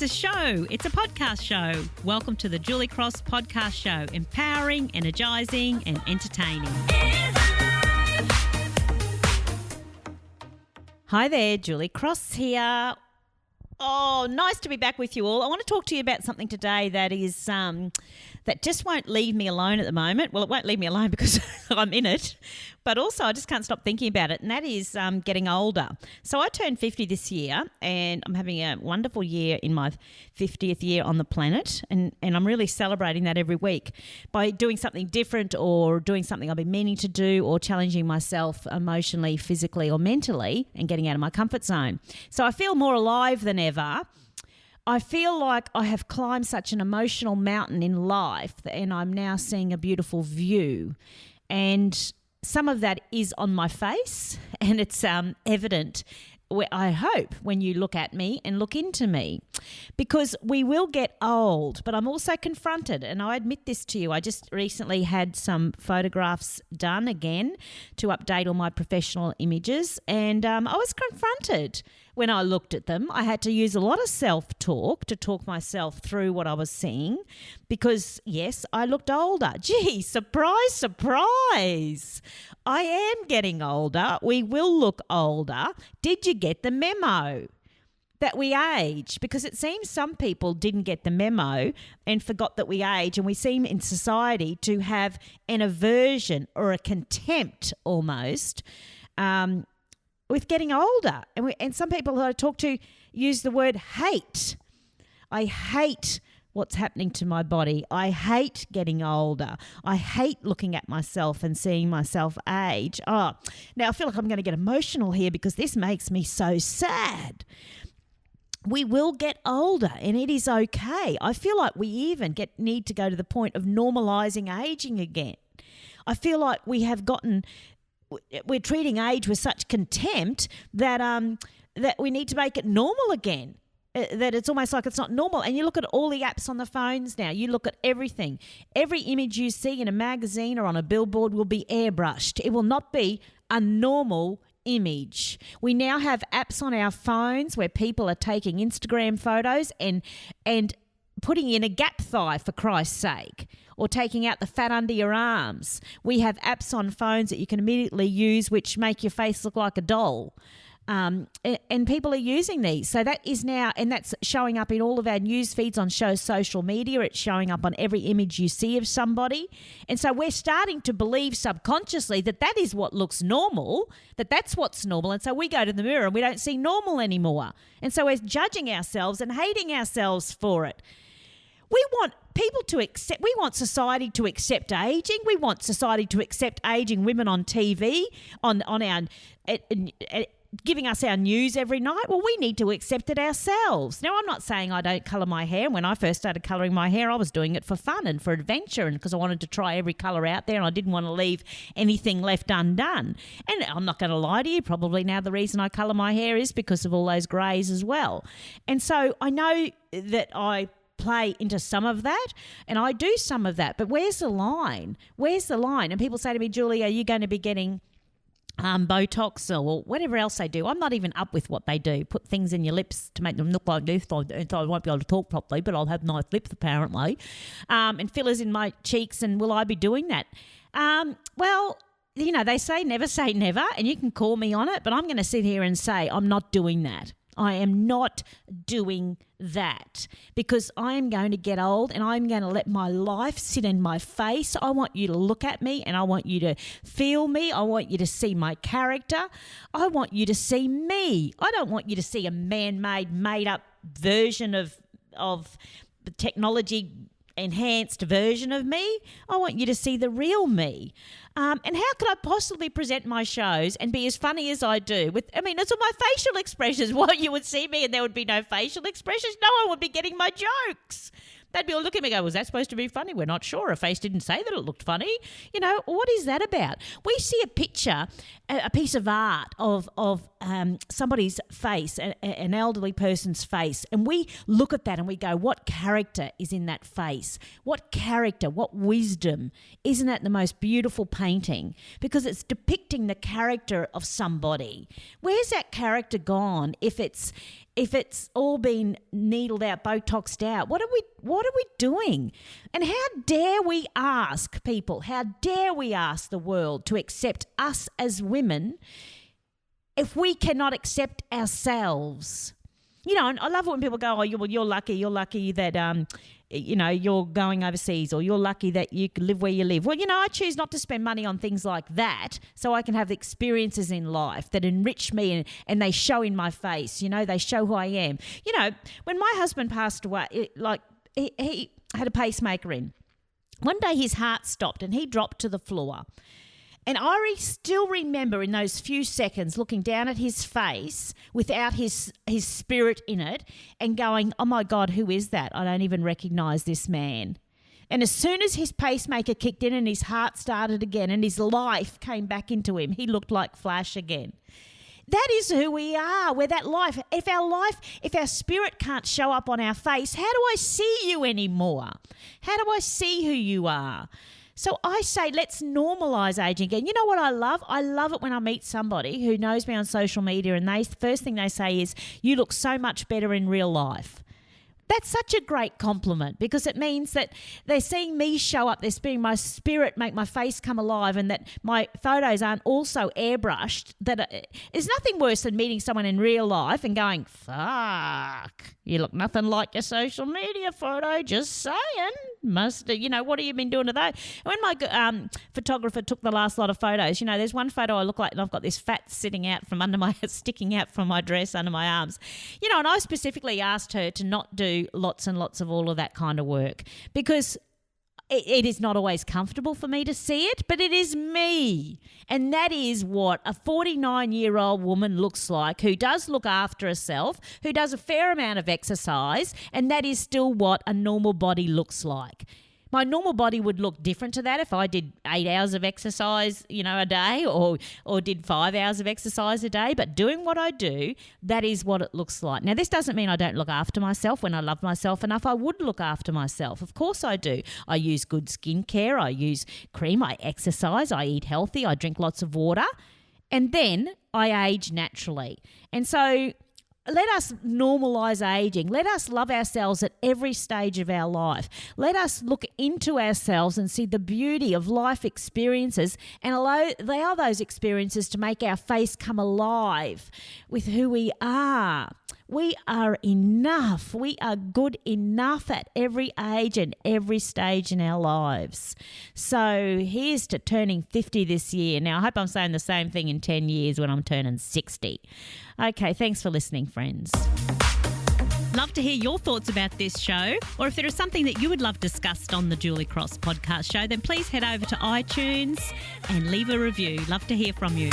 a show. It's a podcast show. Welcome to the Julie Cross Podcast Show. Empowering, energising and entertaining. Hi there, Julie Cross here. Oh, nice to be back with you all. I want to talk to you about something today that is that just won't leave me alone at the moment. Well, it won't leave me alone because I'm in it, but also I just can't stop thinking about it, and that is getting older. So I turned 50 this year, and I'm having a wonderful year in my 50th year on the planet, and I'm really celebrating that every week by doing something different or doing something I've been meaning to do or challenging myself emotionally, physically or mentally and getting out of my comfort zone. So I feel more alive than ever. I feel like I have climbed such an emotional mountain in life and I'm now seeing a beautiful view. And some of that is on my face and it's evident, I hope, when you look at me and look into me, because we will get old, but I'm also confronted, and I admit this to you. I just recently had some photographs done again to update all my professional images, and I was confronted when I looked at them. I had to use a lot of self-talk to talk myself through what I was seeing because, yes, I looked older. Gee, surprise, surprise. I am getting older. We will look older. Did you get the memo that we age? Because it seems some people didn't get the memo and forgot that we age, and we seem in society to have an aversion or a contempt almost with getting older. And some people that I talk to use the word hate. I hate what's happening to my body. I hate getting older. I hate looking at myself and seeing myself age. Now I feel like I'm going to get emotional here because this makes me so sad. We will get older and it is okay. I feel like we even need to go to the point of normalising ageing again. I feel like we're treating age with such contempt that that we need to make it normal again. That it's almost like it's not normal. And you look at all the apps on the phones now. You look at everything. Every image you see in a magazine or on a billboard will be airbrushed. It will not be a normal image. We now have apps on our phones where people are taking Instagram photos and putting in a gap thigh, for Christ's sake, or taking out the fat under your arms. We have apps on phones that you can immediately use which make your face look like a doll. And people are using these. So that is now, and that's showing up in all of our news feeds on social media. It's showing up on every image you see of somebody. And so we're starting to believe subconsciously that is what looks normal, that's what's normal. And so we go to the mirror and we don't see normal anymore. And so we're judging ourselves and hating ourselves for it. We want people to accept, we want society to accept ageing. We want society to accept ageing women on TV, on our giving us our news every night. Well, we need to accept it ourselves. Now, I'm not saying I don't colour my hair. When I first started colouring my hair, I was doing it for fun and for adventure and because I wanted to try every colour out there and I didn't want to leave anything left undone. And I'm not going to lie to you, probably now the reason I colour my hair is because of all those greys as well. And so I know that I play into some of that and I do some of that, but where's the line? Where's the line? And people say to me, Julie, are you going to be getting Botox or whatever else they do? I'm not even up with what they do. Put things in your lips to make them look like this. I won't be able to talk properly, but I'll have nice lips apparently. And fillers in my cheeks, and will I be doing that? Well, you know, they say never, and you can call me on it, but I'm going to sit here and say I'm not doing that. I am not doing that because I am going to get old and I'm going to let my life sit in my face. I want you to look at me and I want you to feel me. I want you to see my character. I want you to see me. I don't want you to see a man-made, made-up version of the technology enhanced version of me. I want you to see the real me. And how could I possibly present my shows and be as funny as I do? It's all my facial expressions. Well, you would see me and there would be no facial expressions. No one would be getting my jokes. They'd be all looking at me and go, was that supposed to be funny? We're not sure. A face didn't say that it looked funny. You know, what is that about? We see a picture, a piece of art of somebody's face, an elderly person's face, and we look at that and we go, what character is in that face? What character, what wisdom? Isn't that the most beautiful painting? Because it's depicting the character of somebody. Where's that character gone if it's if it's all been needled out, Botoxed out? What are we doing? And how dare we ask people, how dare we ask the world to accept us as women if we cannot accept ourselves? You know, and I love it when people go, oh, you're lucky that, you're going overseas, or you're lucky that you can live where you live. Well, I choose not to spend money on things like that so I can have experiences in life that enrich me and they show in my face, they show who I am. When my husband passed away, he had a pacemaker in. One day his heart stopped and he dropped to the floor. And I still remember in those few seconds looking down at his face without his spirit in it and going, oh, my God, who is that? I don't even recognise this man. And as soon as his pacemaker kicked in and his heart started again and his life came back into him, he looked like Flash again. That is who we are. We're that life. If our spirit can't show up on our face, how do I see you anymore? How do I see who you are? So I say, let's normalise ageing again. You know what I love? I love it when I meet somebody who knows me on social media and the first thing they say is, you look so much better in real life. That's such a great compliment because it means that they're seeing me show up, they're seeing my spirit make my face come alive, and that my photos aren't also airbrushed. There's nothing worse than meeting someone in real life and going, fuck, you look nothing like your social media photo, just saying. What have you been doing to those? When my photographer took the last lot of photos, there's one photo I look like and I've got this fat sticking out from my dress under my arms. And I specifically asked her to not do lots and lots of all of that kind of work because it is not always comfortable for me to see it, but it is me. And that is what a 49-year-old woman looks like, who does look after herself, who does a fair amount of exercise, and that is still what a normal body looks like. My normal body would look different to that if I did 8 hours of exercise, a day or did 5 hours of exercise a day. But doing what I do, that is what it looks like. Now, this doesn't mean I don't look after myself. When I love myself enough, I would look after myself. Of course I do. I use good skincare. I use cream. I exercise. I eat healthy. I drink lots of water. And then I age naturally. And so let us normalise ageing. Let us love ourselves at every stage of our life. Let us look into ourselves and see the beauty of life experiences and allow those experiences to make our face come alive with who we are. We are enough. We are good enough at every age and every stage in our lives. So here's to turning 50 this year. Now, I hope I'm saying the same thing in 10 years when I'm turning 60. Okay, thanks for listening, friends. Love to hear your thoughts about this show, or if there is something that you would love discussed on the Julie Cross podcast show, then please head over to iTunes and leave a review. Love to hear from you.